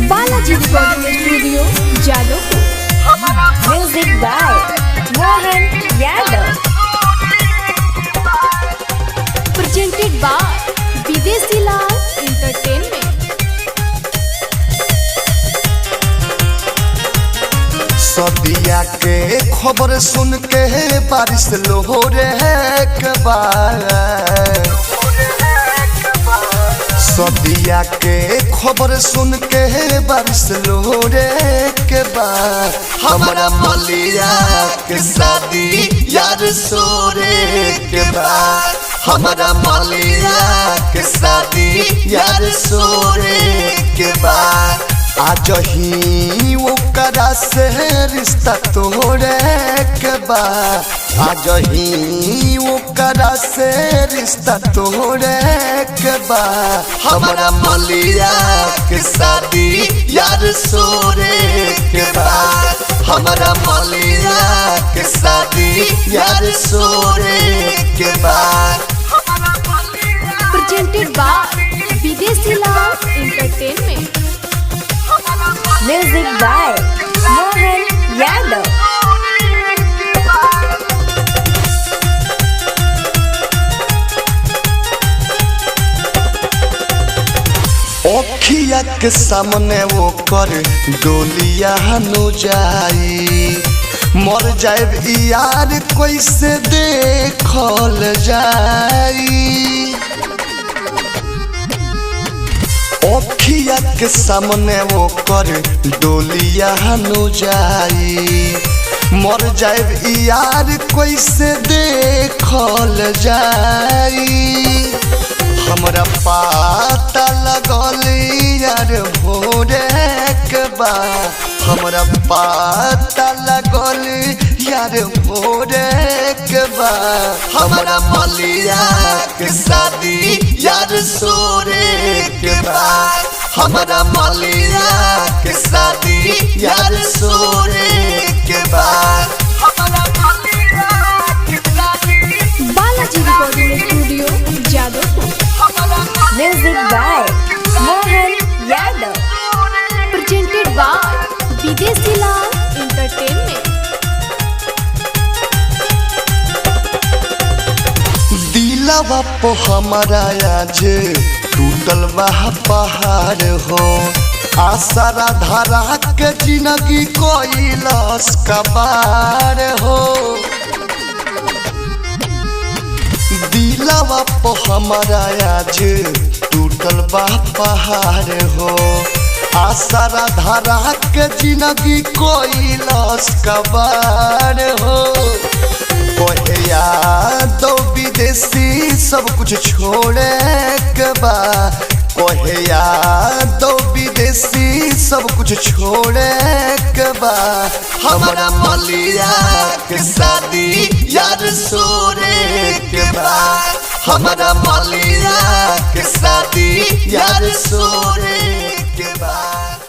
Balaji recording studio Jadavpur. Music by Mohan Yadav. Presented by Videshi Lal entertainment. सदिया के खबर सुन के बारिश लोहरे के बाद सदिया के खबर सुन के बारिश लोहरे के बाद हमारा मलिया के शादी यार सोरे के बाद हमारा मलिया के शादी यार सोरे के बाद आज ही ओकरा से रिश्ता तोड़े के बाद आज ही ओकरा से रिश्ता तोड़े के बाद हमारा मलिया के शादी यार सोरे के बाद हमारा मलिया के शादी यार सोरे के बाद। Presented by Videshi Lal entertainment. Music by Mohan Yadav. ओखिया के सामने वो कर डोलिया नु जाई मर जाए यार कैसे देखल जाई। ओखिया के सामने वो कर डोलिया नु जाई मर जाए यार कैसे देखल जाई। हमरा पता लगल यार भोरे के बाद हमरा पता लगल यार भोरे के बाद हमारा मलिया के शादी यार सोरे के बाद हमारा मलिया के शादी यार सोरे के बाद। Balaji recording studio Jadavpur. Music by Mohan Yadav. Presented by Videshi Lal entertainment. दिलवा पे हमारा आज टूटल बा पहाड़ हो आसरा धारा के जिंदगी कोइलस कबार हो। दिलवा पे हमारा आज टूटल बा पहाड़ हो आसरा धारा के जिंदगी कोइलस कबार हो। दो विदेशी सब कुछ छोड़े के बाद कोहिया दो विदेशी सब कुछ छोड़े के बाद हमारा मलिया के शादी यार सोरे के बाद हमारा मलिया के शादी यार सोरे के बाद।